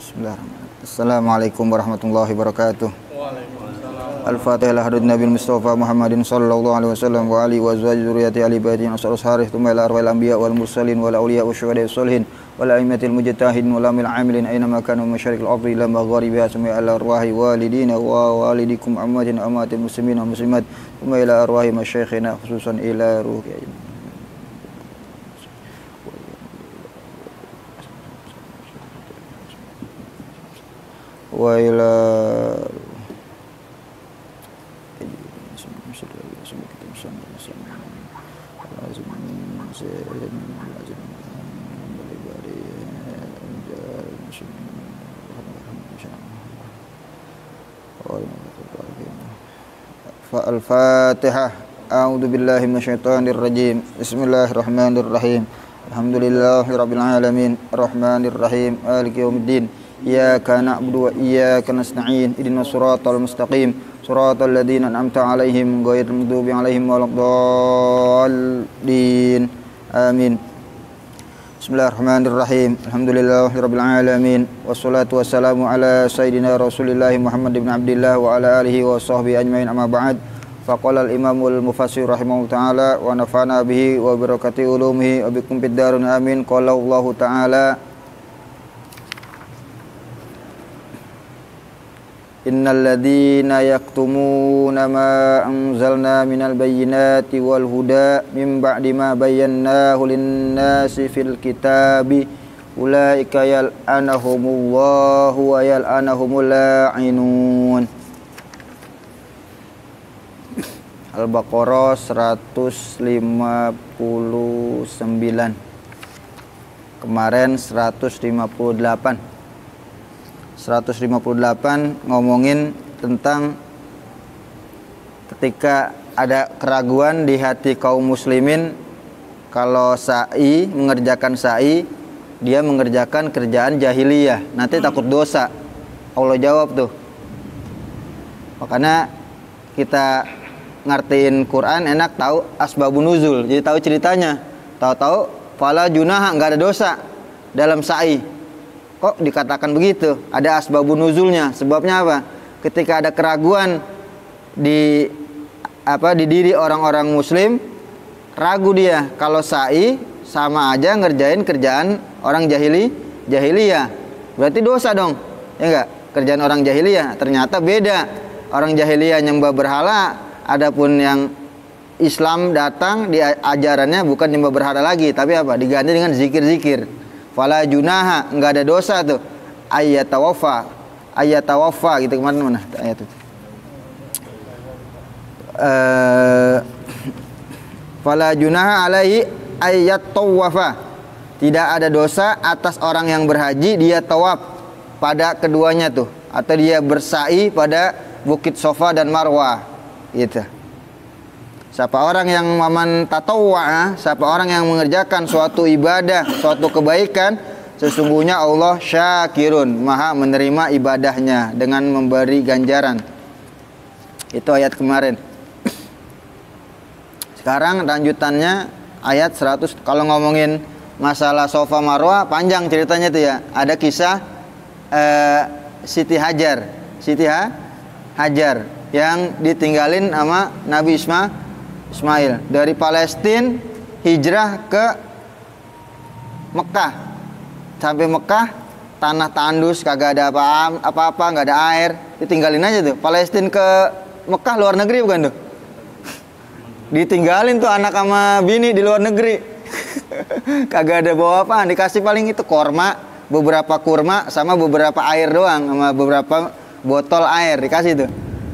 Bismillahirrahmanirrahim. Assalamualaikum warahmatullahi wabarakatuh. Waalaikumsalam. Al-Fatihah hadrat Nabi Mustafa Muhammadin sallallahu alaihi wasallam wa alihi wa azwaji dzurriyyati ali baiti nasrus harith thumma ila arwahil anbiya wal mursalin wal awliya wasyuhada wassalihin wal a'immatil mujtahidin wal amil amilin aina ma kanu masyariqil ardi ila magharibiha summa ila arwahi walidina wa walidikum ammatin ammatil muslimin wa muslimat thumma ila arwahi masyayikhina khususan ila ruhi wa ila Al-Fatihah. A'udzu billahi minasyaitonir rajim. Bismillahirrahmanirrahim. Alhamdulillahirabbil alamin, arrahmanir rahim, maliki yaumiddin. Iyyaka na'budu wa iyyaka nasta'in. Ihdinas siratal mustaqim. Siratal ladzina an'amta 'alaihim ghairil maghdubi 'alaihim waladdallin. Amin. Bismillahirrahmanirrahim. Alhamdulillahirabbil alamin. Wassalatu wassalamu ala sayyidina Rasulillah Muhammad ibn Abdillah wa ala alihi wa sahbihi ajmain, amma ba'd. Faqala al-imamul mufassir rahimahullahu ta'ala wa nafa'ana bihi wa barakati ulumihi wa bikum fid darin amin. Qala Allah ta'ala innal ladzina yaktumuna ma anzalna minal bayyinati wal huda min ba'di ma bayyanahu lin-nasi fil kitabi ulaika yal'anahumullahu wa yal'anahumul la'inun. Al-Baqarah 159. Kemarin 158 ngomongin tentang ketika ada keraguan di hati kaum muslimin kalau sa'i, mengerjakan sa'i, dia mengerjakan kerjaan jahiliyah, nanti takut dosa. Allah jawab tuh. Makanya kita ngertiin Quran enak tahu asbabun nuzul, jadi tahu ceritanya. Tahu-tahu fala junaha, enggak ada dosa dalam sa'i. Kok dikatakan begitu? Ada asbabun nuzulnya. Sebabnya apa? Ketika ada keraguan di diri orang-orang muslim, ragu dia kalau sa'i sama aja ngerjain kerjaan orang jahiliyah. Berarti dosa dong. Ya enggak? Kerjaan orang jahiliyah. Ternyata beda. Orang jahiliyah nyembah berhala, adapun yang Islam datang di ajarannya bukan nyembah berhala lagi, tapi apa? Diganti dengan zikir-zikir. Fala junaha, enggak ada dosa tuh. Ayatawaffa gitu, kemarin mana ayat itu? Fala junaha alaihi ayatawafa. Tidak ada dosa atas orang yang berhaji dia tawaf pada keduanya tuh, atau dia bersa'i pada Bukit Safa dan Marwah gitu. Siapa orang yang maman tatawwa, siapa orang yang mengerjakan suatu ibadah, suatu kebaikan, sesungguhnya Allah syakirun, maha menerima ibadahnya dengan memberi ganjaran. Itu ayat kemarin. Sekarang lanjutannya ayat 100. Kalau ngomongin masalah Safa Marwah panjang ceritanya tuh ya. Ada kisah Siti Hajar yang ditinggalin sama Nabi Ismail dari Palestina hijrah ke Mekah. Sampai Mekah tanah tandus, kagak ada apa-apa, nggak ada air, ditinggalin aja tuh. Palestina ke Mekah luar negeri bukan tuh? Ditinggalin tuh anak sama bini di luar negeri. Kagak ada bawa apa, dikasih paling itu beberapa kurma sama beberapa air doang, sama beberapa botol air dikasih tuh.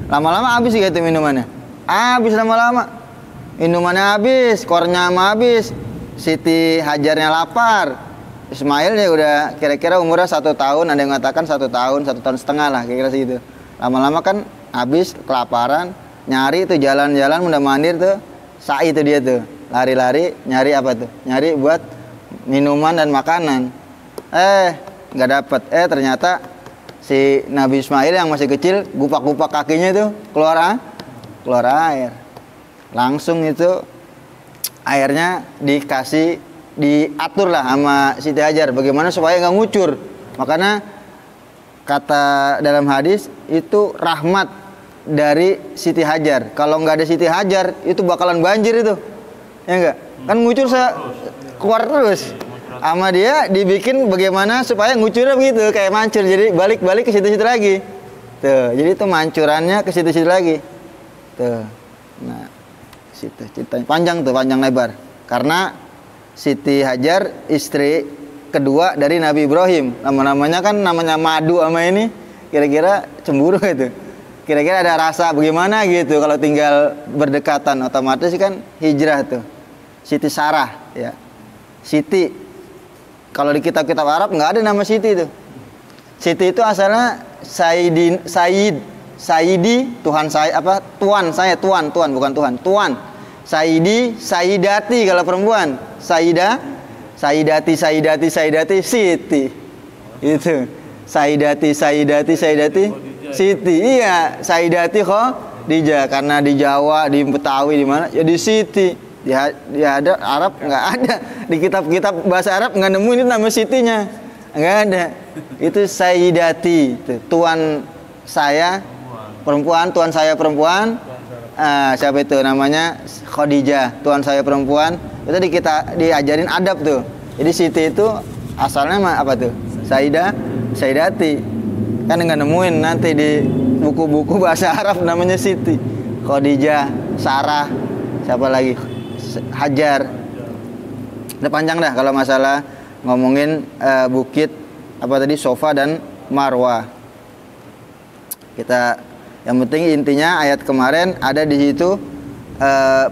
Lama-lama habis gitu minumannya. Habis lama-lama. Minumannya habis, kornya habis. Siti Hajarnya lapar. Ismail ya udah kira-kira umurnya 1 tahun, ada yang mengatakan 1 tahun, 1 tahun setengah lah kira-kira segitu. Lama-lama kan habis kelaparan, nyari tuh jalan-jalan udah mandir tuh. Sa'i tuh dia tuh. Lari-lari nyari apa tuh? Nyari buat minuman dan makanan. Nggak dapet. Ternyata si Nabi Ismail yang masih kecil gupak-gupak kakinya tuh keluar air. Langsung itu airnya diatur lah sama Siti Hajar bagaimana supaya nggak ngucur. Makanya kata dalam hadis itu rahmat dari Siti Hajar. Kalau nggak ada Siti Hajar itu bakalan banjir itu, ya enggak? Kan ngucur keluar terus. Sama dia dibikin bagaimana supaya ngucurnya begitu kayak mancur, jadi balik-balik ke situ-situ lagi. Tuh, jadi itu mancurannya ke situ-situ lagi. Tuh. Nah, situ ceritanya panjang tuh, panjang lebar. Karena Siti Hajar istri kedua dari Nabi Ibrahim. Nama-namanya kan namanya madu sama ini, kira-kira cemburu gitu. Kira-kira ada rasa bagaimana gitu kalau tinggal berdekatan, otomatis kan hijrah tuh. Siti Sarah ya. Siti. Kalau di kitab-kitab Arab nggak ada nama Siti itu. Siti itu asalnya Sayyidi, Tuhan saya apa? Tuan saya, tuan bukan Tuhan. Tuan. Sayyidi, Sayyidati kalau perempuan. Sayyidati, Siti. Itu. Sayyidati, Siti. Iya, Sayyidati Khadijah, karena di Jawa, di Betawi, di mana? Ya di Siti. Di ada Arab nggak ada. Di kitab-kitab bahasa Arab nggak nemuin itu nama Sitinya. Nggak ada. Itu Sayyidati, itu tuan saya perempuan, tuan saya perempuan. Siapa itu namanya? Khadijah, tuan saya perempuan. Itu kita diajarin adab tuh. Jadi Siti itu asalnya apa tuh? Sayyidati. Kan nggak nemuin nanti di buku-buku bahasa Arab namanya Siti. Khadijah, Sarah, siapa lagi? Hajar. Udah panjang dah kalau masalah ngomongin bukit apa tadi, Sofa dan Marwah. Kita yang penting intinya ayat kemarin ada di situ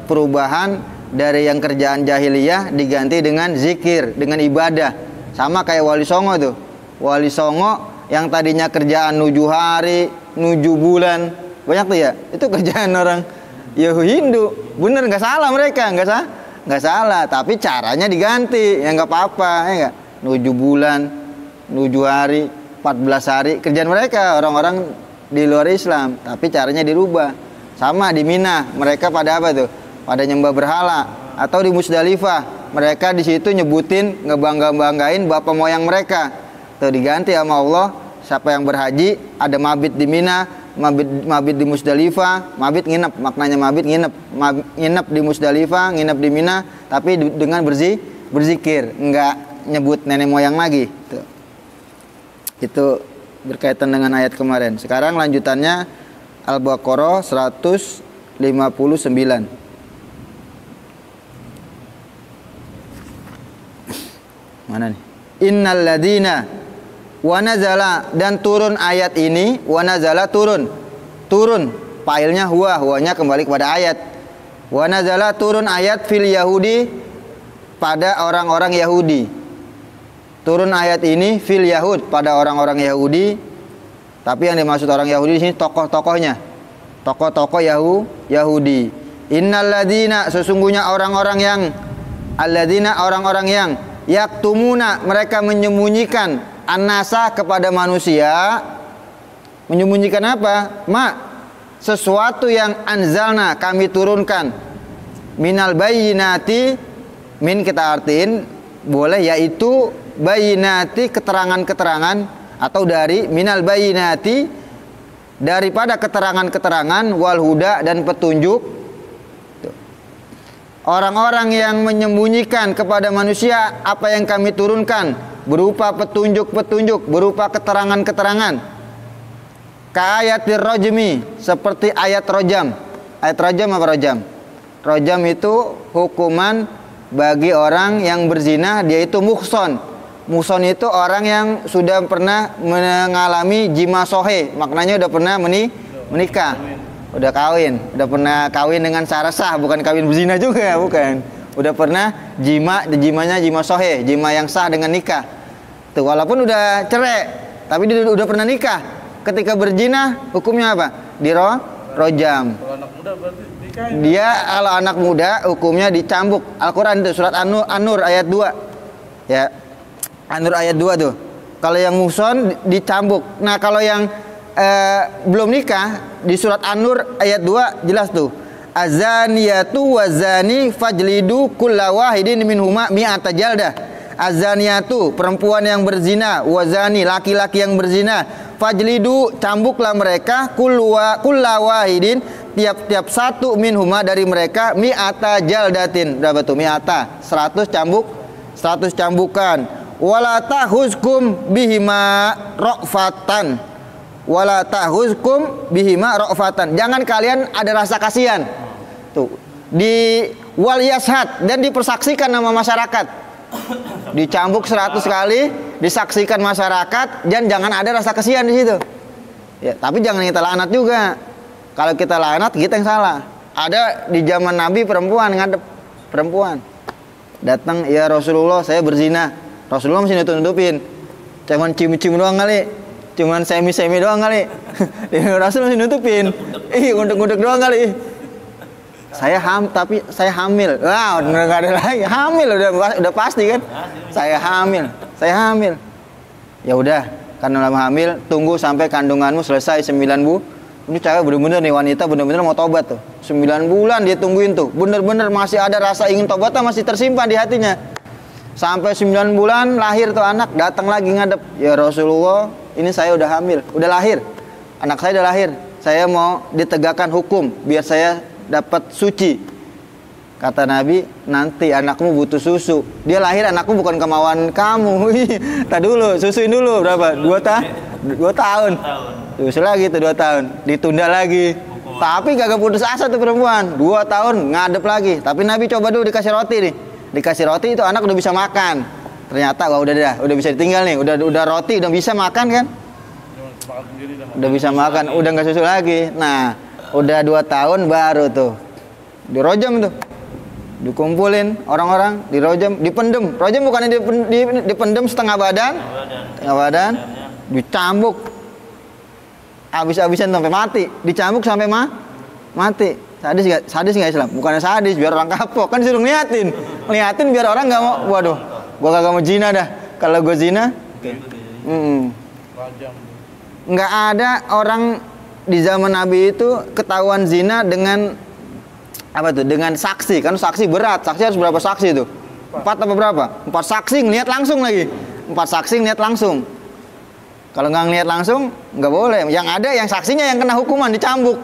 perubahan dari yang kerjaan jahiliyah diganti dengan zikir, dengan ibadah. Sama kayak Wali Songo tuh. Wali Songo yang tadinya kerjaan nuju hari, nuju bulan, banyak tuh ya. Itu kerjaan orang Hindu. Bener, nggak salah mereka, nggak salah. Tapi caranya diganti, ya nggak apa-apa, ya nggak. Nuju bulan, nuju hari, 14 hari, kerjaan mereka orang-orang di luar Islam. Tapi caranya dirubah. Sama di Mina, mereka pada apa tuh? Pada nyembah berhala. Atau di Musdalifah, mereka di situ nyebutin, ngebangga-banggain bapak moyang mereka. Tuh diganti sama Allah. Siapa yang berhaji, ada mabit di Mina, mabit di Musdalifah, mabit nginep, maknanya mabit nginep di Musdalifah, nginep di Mina, tapi dengan berzikir, enggak nyebut nenek moyang lagi. Tuh. Itu berkaitan dengan ayat kemarin. Sekarang lanjutannya Al-Baqarah 159. Mana nih? Innal ladina wa nazala, dan turun ayat ini, wa nazala turun failnya huwanya kembali kepada ayat. Wa nazala turun ayat fil Yahudi, pada orang-orang Yahudi. Turun ayat ini fil Yahud, pada orang-orang Yahudi. Tapi yang dimaksud orang Yahudi di sini tokoh-tokohnya. Tokoh-tokoh Yahudi. Innal ladina, sesungguhnya orang-orang yang orang-orang yang yaktumuna, mereka menyembunyikan an-nasa kepada manusia. Menyembunyikan apa? Sesuatu yang anzalna, kami turunkan, minal bayyinati, min kita artiin boleh, yaitu bayyinati, keterangan-keterangan, atau dari minal bayyinati, daripada keterangan-keterangan, wal huda, dan petunjuk. Orang-orang yang menyembunyikan kepada manusia apa yang kami turunkan berupa petunjuk-petunjuk, berupa keterangan-keterangan. Kaayatir rojmi, seperti ayat rojam. Ayat rojam apa rojam? Rojam itu hukuman bagi orang yang berzina, dia itu muhson. Muhson itu orang yang sudah pernah mengalami jima sohe, maknanya udah pernah menikah. Udah kawin, udah pernah kawin dengan cara sah, bukan kawin berzina juga, bukan. Udah pernah jimanya jima sohe, jima yang sah dengan nikah. Tuh, walaupun udah cerai, tapi dia udah pernah nikah. Ketika berzina, hukumnya apa? Rojam. Kalau anak muda berarti nikahin. Dia kalau anak muda hukumnya dicambuk. Al-Qur'an itu surat An-Nur ayat 2. Ya. An-Nur ayat 2 tuh. Kalau yang muhson dicambuk. Nah, kalau yang belum nikah di surat An-Nur ayat 2 jelas tuh. Azaniyatu wazani fajlidu kulla wahidin minhuma mi'ata jaldah. Azaniyatu, perempuan yang berzina, wazani, laki-laki yang berzina, fajlidu, cambuklah mereka kullawahidin, tiap-tiap satu minhuma dari mereka mi'ata jaldatin. Berapa tuh? Mi'ata, 100 cambuk, 100 cambukan. Wala tahuzkum bihima ra'fatan. Wala tahuzkum bihima ra'fatan. Jangan kalian ada rasa kasihan. Tuh. Di wal yashad, dan dipersaksikan sama masyarakat. Dicambuk 100 kali, disaksikan masyarakat, dan jangan ada rasa kasihan di situ. Ya, tapi jangan kita laknat juga. Kalau kita laknat, kita yang salah. Ada di zaman Nabi perempuan ngadep, perempuan datang, ya Rasulullah, saya berzina. Rasulullah masih nutupin, cuman cium-cium doang kali, cuman semi-semi doang kali. Rasul masih nutupin, ngudek-ngudek doang kali. Saya hamil. Wah, udah nggak ada lagi. Hamil udah pasti kan. Saya hamil. Ya udah, karena lama hamil, tunggu sampai kandunganmu selesai 9 bulan. Ini cewek bener-bener nih, wanita bener-bener mau tobat tuh. 9 bulan dia tungguin tuh. Bener-bener masih ada rasa ingin tobatnya, masih tersimpan di hatinya. Sampai 9 bulan lahir tuh anak, datang lagi ngadep. Ya Rasulullah, ini saya udah hamil, udah lahir. Anak saya udah lahir. Saya mau ditegakkan hukum biar saya dapat suci. Kata Nabi, nanti anakmu butuh susu. Dia lahir, anakmu bukan kemauan kamu. Tak dulu, susuin dulu berapa? 2 tahun. Susu lagi tuh 2 tahun. Ditunda lagi. Tapi kagak putus asa tuh perempuan. 2 tahun ngadep lagi. Tapi Nabi coba dulu dikasih roti nih. Dikasih roti itu anak udah bisa makan. Ternyata wah udah bisa ditinggal nih. Udah roti udah bisa makan kan? Udah bisa makan, udah nggak susu lagi. Nah, udah 2 tahun baru tuh dirojam tuh, dikumpulin orang-orang, dirojam, dipendem. Rojam bukannya dipendem setengah badan, dicambuk habis-habisan sampai mati, dicambuk sampai mati. Sadis nggak Islam? Bukannya sadis, biar orang kapok, kan disuruh ngeliatin biar orang nggak mau. Waduh, gua kagak mau zina dah. Kalau gua zina, nggak ada orang di zaman Nabi itu ketahuan zina dengan apa tuh? Dengan saksi. Kan saksi berat. Saksi harus berapa saksi itu? 4 apa berapa? 4 saksi ngeliat langsung lagi. 4 saksi ngeliat langsung. Kalau nggak ngeliat langsung nggak boleh. Yang ada yang saksinya yang kena hukuman, dicambuk.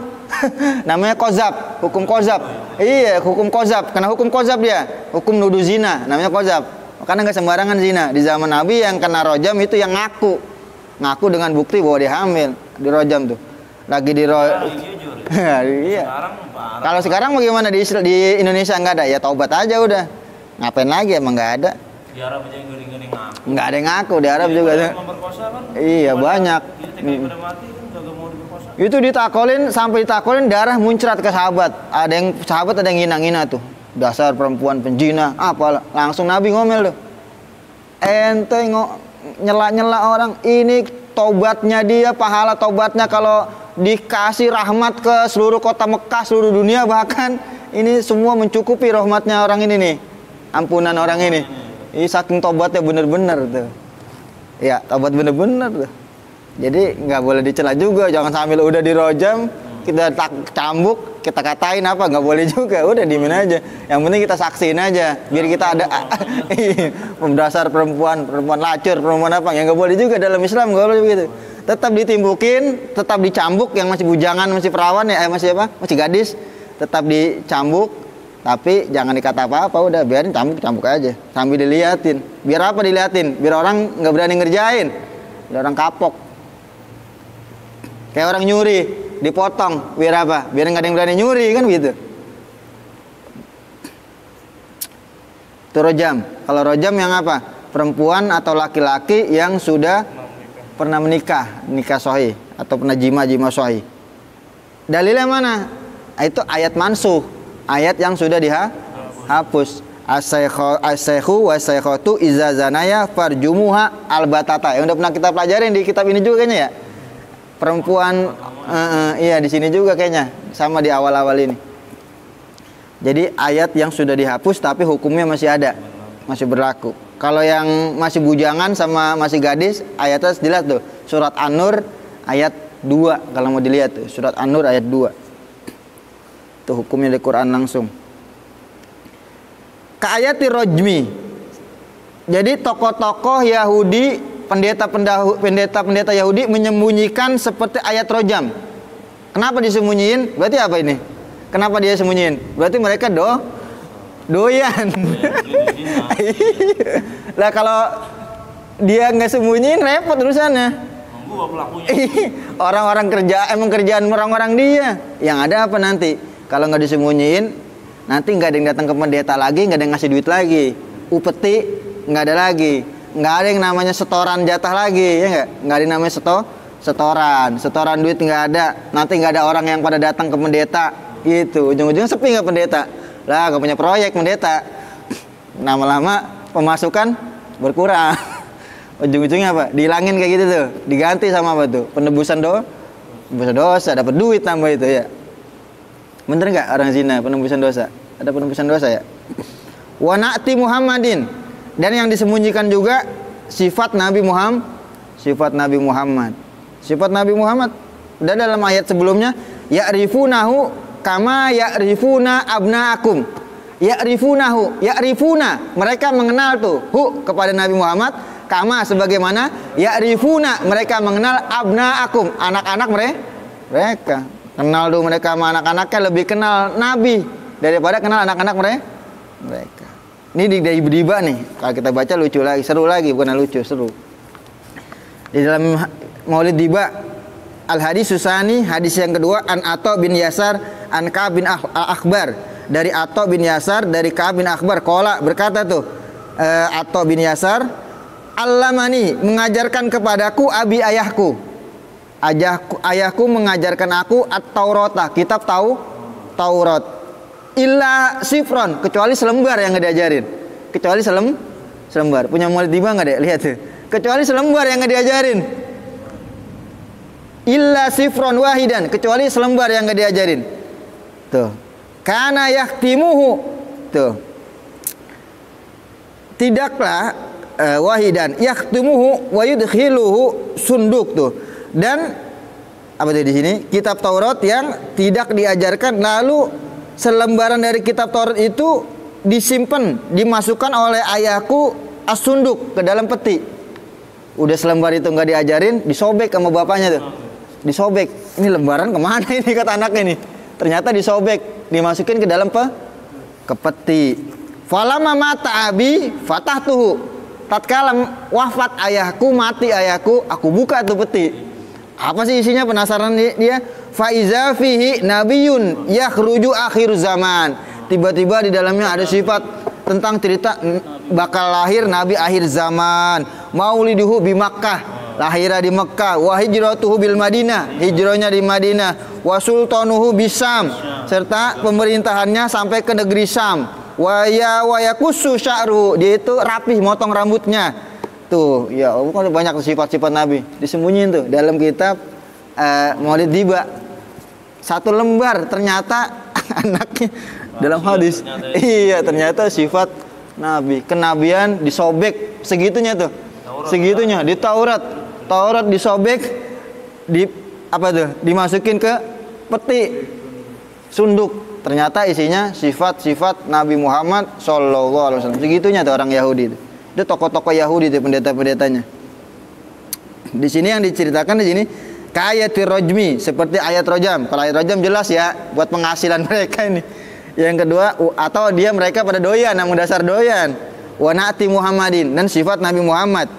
Namanya kozab, hukum kozab. Iya, hukum kozab. Kena hukum kozab dia. Hukum nuduh zina. Namanya kozab. Karena nggak sembarangan zina. Di zaman Nabi yang kena rojam itu yang ngaku dengan bukti bahwa dia hamil, dirojam tuh. Lagi iya. Kalau sekarang bagaimana di Indonesia nggak ada, ya taubat aja udah. Ngapain lagi, emang nggak ada. Di Arab aja yang ngaku. Nggak ada yang ngaku di Arab juga. Iya banyak. Itu sampai ditakolin darah muncrat ke sahabat. Sahabat ada yang ngina-ngina tuh. Dasar perempuan penjina, apa langsung Nabi ngomel tuh. Ente nyela-nyela orang, ini tobatnya dia, pahala tobatnya kalau dikasih rahmat ke seluruh kota Mekah, seluruh dunia, bahkan ini semua mencukupi rahmatnya orang ini nih, ampunan orang ini. Ini saking tobatnya bener-bener tuh. Ya, tobat bener-bener tuh. Jadi nggak boleh dicela juga, jangan sambil udah dirojam kita cambuk, kita katain apa, nggak boleh juga. Udah diemin aja. Yang penting kita saksiin aja, biar kita ada dasar perempuan lacur, perempuan apa, yang nggak boleh juga dalam Islam, nggak boleh begitu. Tetap ditimbukin, tetap dicambuk, yang masih bujangan, masih perawan ya, masih gadis, tetap dicambuk, tapi jangan dikata apa-apa, udah biarin cambuk aja, sambil diliatin. Biar apa diliatin? Biar orang nggak berani ngerjain, biar orang kapok. Kayak orang nyuri, dipotong, biar apa? Biar nggak ada yang berani nyuri, kan gitu. Itu rojam. Kalau rojam yang apa? Perempuan atau laki-laki yang sudah pernah menikah, nikah sahih atau pernah jima sahih. Dalilnya mana? Itu ayat mansuh, ayat yang sudah dihapus. As-saykhu was-saykhatu iza zanaya farjumuha al-batata. Yang udah pernah kita pelajarin di kitab ini juga kayaknya ya. Perempuan iya di sini juga kayaknya, sama di awal-awal ini. Jadi ayat yang sudah dihapus tapi hukumnya masih ada, masih berlaku. Kalau yang masih bujangan sama masih gadis, ayatnya jelas tuh. Surat An-Nur ayat 2 kalau mau dilihat tuh. Surat An-Nur ayat 2. Tuh hukumnya di Quran langsung. Ka ayati rojmi. Jadi tokoh-tokoh Yahudi pendeta Yahudi menyembunyikan seperti ayat rojam. Kenapa disembunyiin? Berarti apa ini? Kenapa dia sembunyiin? Berarti mereka doyan. Lah kalau dia nggak sembunyiin repot urusannya. Gua pelakunya. Orang-orang kerjaan orang-orang dia. Yang ada apa nanti? Kalau nggak disembunyiin, nanti nggak ada yang datang ke pendeta lagi, nggak ada yang ngasih duit lagi. Upeti nggak ada lagi. Nggak ada yang namanya setoran jatah lagi, ya nggak ada yang namanya setoran duit nggak ada. Nanti nggak ada orang yang pada datang ke pendeta, gitu. Ujung-ujungnya sepi nggak pendeta? Lah nggak punya proyek pendeta. Lama-lama pemasukan berkurang. Ujung-ujungnya apa? Dihilangin kayak gitu tuh, diganti sama apa tuh? Penebusan dosa, dapat duit tambah itu ya. Bener nggak orang zina penebusan dosa? Ada penebusan dosa ya? Wa na'ti Muhammadin, dan yang disembunyikan juga sifat Nabi Muhammad. Sifat Nabi Muhammad. Dan dalam ayat sebelumnya, ya'rifunahu kama ya'rifuna abna'akum. Ya'rifuna, mereka mengenal tuh kepada Nabi Muhammad, kama sebagaimana ya'rifuna, mereka mengenal abna'akum, anak-anak mereka. Kenal tuh mereka sama anak-anaknya, lebih kenal Nabi daripada kenal anak-anak mereka. Ini di Diba nih, kalau kita baca lucu lagi, seru lagi, bukan lucu, seru. Di dalam Maulid Diba, Al-Hadis Susani, hadis yang kedua, an Atha bin Yasar, an Ka'ab bin Akhbar, dari Atha bin Yasar, dari Ka'ab bin Akhbar, qala, berkata tuh Atha bin Yasar, Allamani, mengajarkan kepadaku abi ayahku. Ayahku mengajarkan aku at-Taurata, kitab Taurat. Illa sifron, kecuali selembar yang nggak diajarin. Kecuali selembar. Punya Maulid Diba nggak deh? Lihat tuh. Kecuali selembar yang nggak diajarin. Illa sifron wahidan, kecuali selembar yang nggak diajarin. Tuh. Kana yaktimuhu. Tuh. Tidaklah wahidan yaktimuhu wa yudkhiluhu sunduk tuh. Dan apa tuh di sini? Kitab Taurat yang tidak diajarkan, lalu selembaran dari kitab Taurat itu disimpan, dimasukkan oleh ayahku as-sunduk, ke dalam peti. Udah selembar itu nggak diajarin, disobek sama bapaknya tuh. Disobek. Ini lembaran kemana ini, kata anaknya ini. Ternyata disobek, dimasukin ke dalam ke peti. Falama mata abi fatahtuhu. Tatkala wafat ayahku, mati ayahku, aku buka tuh peti. Apa sih isinya, penasaran dia? Faiza fihi nabiyun yakhruju akhir zaman. Tiba-tiba di dalamnya ada sifat tentang cerita bakal lahir nabi akhir zaman. Mauliduhu bi Makkah, lahirnya di Mekkah. Wa hijratuhu bil Madinah, hijrahnya di Madinah. Wa sultanuhu bisam, serta pemerintahannya sampai ke negeri Syam. Wa yakussu sya'ru, dia itu rapih motong rambutnya. Tuh, ya Allah, kan banyak sifat-sifat Nabi disembunyiin tuh dalam kitab Maulid Diba. Satu lembar ternyata anaknya dalam hadis. Iya, ternyata sifat Nabi, kenabian disobek segitunya tuh. Segitunya di Taurat disobek, di apa tuh? Dimasukin ke peti sunduk. Ternyata isinya sifat-sifat Nabi Muhammad sallallahu alaihi wasallam. Segitunya tuh orang Yahudi itu. Itu tokoh-tokoh Yahudi itu, pendeta-pendetanya. Di sini yang diceritakan di sini kayatir rojmi, seperti ayat rojam. Kalau ayat rojam jelas ya buat penghasilan mereka ini. Yang kedua, atau mereka pada doyan, yang dasar doyan. Wa na'ti Muhammadin, dan sifat Nabi Muhammad.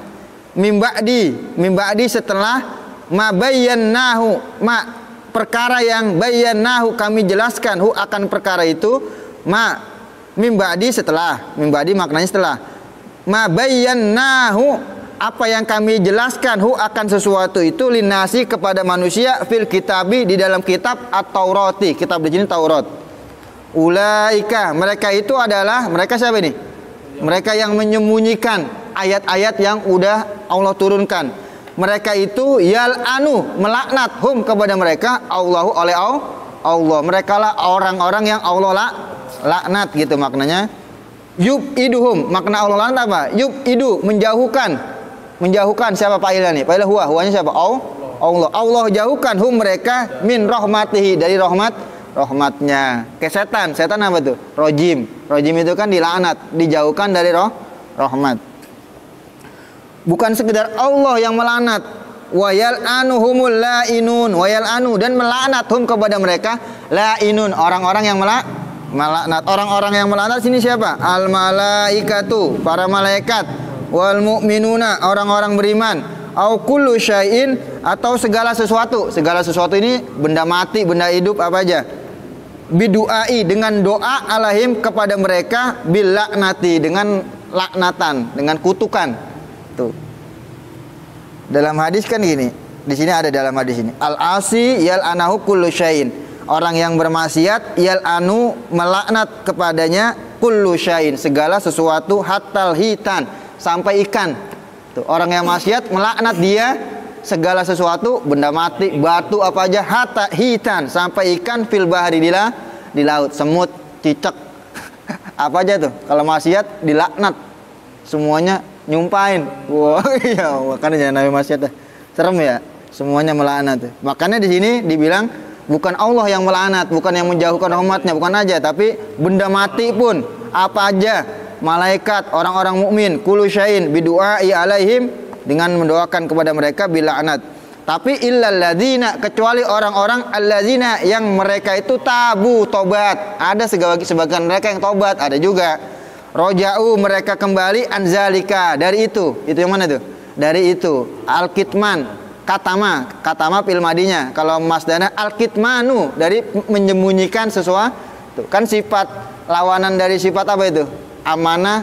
Mimba'di setelah ma bayyanahu, perkara yang bayyanahu kami jelaskan akan perkara itu. Mimba'di setelah, mimba'di maknanya setelah. Ma bayyanahu, apa yang kami jelaskan akan sesuatu itu linasi kepada manusia fil kitabi, di dalam kitab at-Taurati. Kitab di sini Taurat. Ulaika, mereka itu adalah, mereka siapa ini? Mereka yang menyembunyikan ayat-ayat yang udah Allah turunkan. Mereka itu yal'anu, melaknat kepada mereka Allahu oleh Allah. Mereka lah orang-orang yang Allah laknat, gitu maknanya. Yub'iduhum, makna Allah laknat apa? Yub'idu, menjauhkan siapa fa'ilah nih? Fa'ilah huwanya siapa? Allah jauhkan mereka min rahmatihi, dari rahmatnya. Kayak setan apa tuh? Rojim itu kan dilaknat, dijauhkan dari rahmat. Bukan sekedar Allah yang melaknat. Wa yal'anuhumul la'inun, wa yal'anu, dan melaknat hum kepada mereka la'inun, orang-orang yang melaknat. Orang-orang yang melaknat sini siapa? Al malaikatu, para malaikat, wal mu'minuna, orang-orang beriman, au kullu syai'in, atau segala sesuatu. Segala sesuatu ini benda mati, benda hidup, apa aja. Bidu'ai, dengan doa, alahim, kepada mereka, bil laknati, dengan laknatan, dengan kutukan. Tuh. Dalam hadis kan gini. Di sini ada dalam hadis ini. Al-asi yal'anahu kullu syai'in. Orang yang bermaksiat yal'anu, melaknat kepadanya kullu syai'in, segala sesuatu, hatal hitan, sampai ikan. Tuh, orang yang maksiat melaknat dia segala sesuatu, benda mati, batu, apa aja, hatta hitan, sampai ikan, fil bahri, di laut, semut, cicak, apa aja tuh. Kalau maksiat dilaknat, semuanya nyumpain. Wah, iya, makanya jangan namanya maksiat dah. Serem ya, semuanya melaknat. Makanya di sini dibilang bukan Allah yang melaknat, bukan yang menjauhkan rahmatnya, bukan aja, tapi benda mati pun, apa aja, malaikat, orang-orang mukmin, kullu syai'in bidu'ai alaihim, dengan mendoakan kepada mereka bila'nat. Tapi illal ladzina, kecuali orang-orang alladzina yang mereka itu tabu, tobat. Ada sebagian mereka yang tobat, ada juga. Roja'u, mereka kembali, anzalika, dari itu yang mana tuh? Dari itu, al-kitman, katama fil madinya. Kalau masdana al-kitmanu, dari menyembunyikan sesuatu. Kan sifat lawanan dari sifat apa itu? Amanah,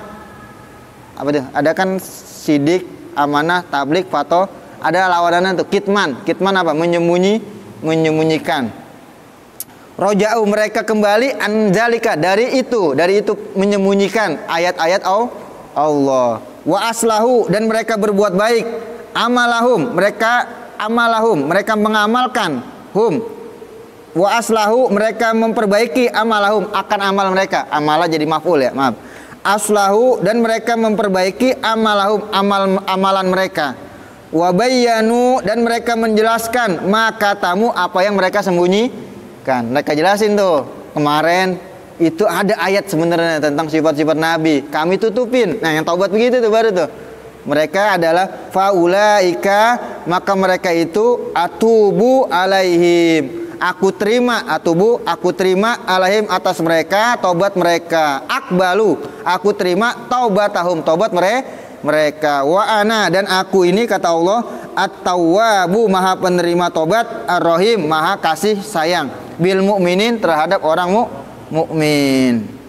apa tuh? Ada kan sidik, amanah, tablik, fato, ada lawanannya tuh, kitman apa? Menyembunyikan. Roja'u, mereka kembali, anzalika, dari itu menyembunyikan ayat-ayat Allah. Wa aslahu, dan mereka berbuat baik, amalahum, mereka mengamalkan, hum. Wa aslahu, mereka memperbaiki, amalahum, akan amal mereka. Amalah jadi maf'ul ya, maaf. Aslahu, dan mereka memperbaiki, amalahum, amalan mereka. Wa bayyanu, dan mereka menjelaskan, maka tamu, apa yang mereka sembunyikan. Mereka jelasin tuh kemarin itu ada ayat sebenarnya tentang sifat-sifat Nabi, kami tutupin. Nah, yang taubat begitu tuh baru tuh. Mereka adalah faulaika, maka mereka itu atubu alaihim, aku terima alaihim, atas mereka, taubat mereka. Akbalu, aku terima taubatahum, taubat mereka. Wa ana, dan aku ini, kata Allah, at-tawwabu, maha penerima taubat, ar-rahim, maha kasih sayang, bil mu'minin, terhadap orang mukmin.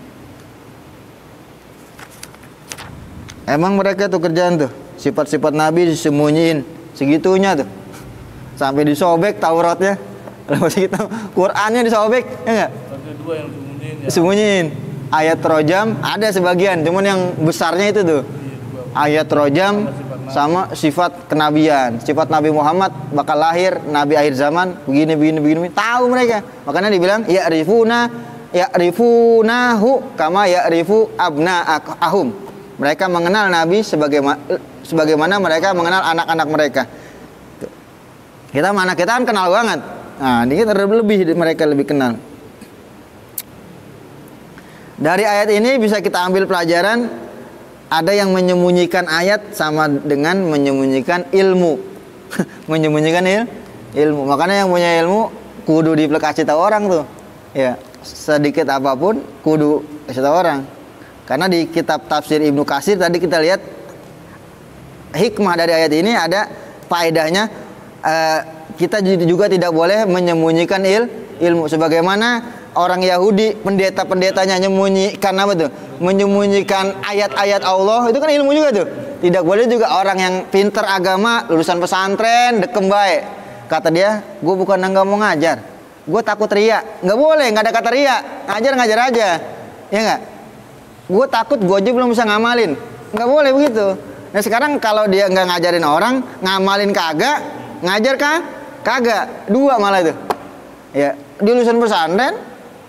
Emang mereka tuh kerjaan tuh, sifat-sifat Nabi disembunyiin segitunya tuh, sampai disobek Tauratnya. Kalau kita Qur'annya disobek, ya enggak? Kedua yang disembunyiin. Ayat rojam ada sebagian, cuman yang besarnya itu tuh. Ayat rojam sama sifat kenabian, sifat Nabi Muhammad bakal lahir, Nabi akhir zaman, begini, tahu mereka. Makanya dibilang ya'rifunahu kama ya'rifu abna'ahum. Mereka mengenal Nabi sebagaimana mereka mengenal anak-anak mereka. Kita kan kenal banget. Nah, ini mereka lebih kenal. Dari ayat ini bisa kita ambil pelajaran, ada yang menyembunyikan ayat sama dengan menyembunyikan ilmu. Menyembunyikan ilmu. Makanya yang punya ilmu kudu dipelajari tahu orang tuh. Ya, sedikit apapun kudu kasih tahu orang. Karena di kitab tafsir Ibnu Katsir tadi kita lihat hikmah dari ayat ini, ada faedahnya, kita juga tidak boleh menyembunyikan ilmu. Sebagaimana orang Yahudi, pendeta-pendetanya menyembunyikan apa tuh? Menyembunyikan ayat-ayat Allah, itu kan ilmu juga tuh. Tidak boleh juga orang yang pinter agama, lulusan pesantren, dekem baik. Kata dia, gue bukan nggak mau ngajar, gue takut riak. Nggak boleh, nggak ada kata riak. Ngajar aja, ya nggak? Gue takut, gue aja belum bisa ngamalin. Nggak boleh begitu. Nah sekarang kalau dia nggak ngajarin orang, ngamalin kagak, ngajar kagak, dua malah itu. Ya, dia lulusan pesantren,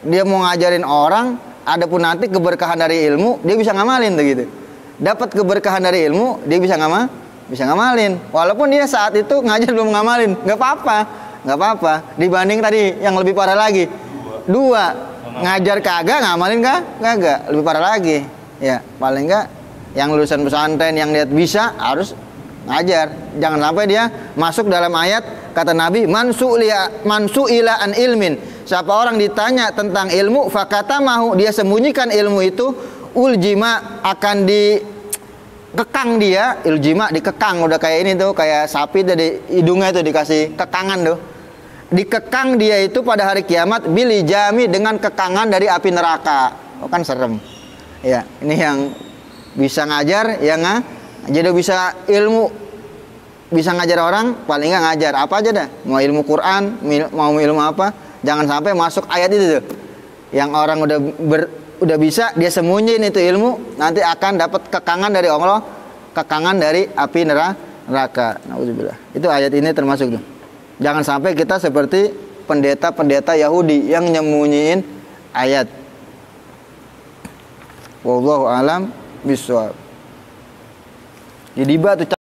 dia mau ngajarin orang, adapun nanti keberkahan dari ilmu, dia bisa ngamalin tuh gitu. Dapat keberkahan dari ilmu, dia bisa ngamalin. Walaupun dia saat itu ngajar belum ngamalin, nggak apa-apa. Dibanding tadi yang lebih parah lagi, dua ngajar kagak, ngamalin kagak, lebih parah lagi. Ya paling nggak yang lulusan pesantren yang lihat bisa harus ngajar. Jangan sampai dia masuk dalam ayat kata Nabi, mansu'ila an ilmin. Siapa orang ditanya tentang ilmu, fakatamahu, dia sembunyikan ilmu itu, uljima, akan dikekang dia. Uljima, dikekang, udah kayak ini tuh, kayak sapi dari hidungnya itu dikasih kekangan tuh. Dikekang dia itu pada hari kiamat bilijami, dengan kekangan dari api neraka. Oh, kan serem. Ya, ini yang bisa ngajar, yang jadi bisa ilmu, bisa ngajar orang, paling nggak ngajar apa aja dah. Mau ilmu Quran, mau ilmu apa, jangan sampai masuk ayat itu tuh. Yang orang udah bisa, dia sembunyiin itu ilmu, nanti akan dapat kekangan dari Allah, kekangan dari api neraka. Nauzubillah. Itu ayat ini termasuk tuh. Jangan sampai kita seperti pendeta-pendeta Yahudi yang nyembunyiin ayat. Wallahu alam bishawab. Jadi batu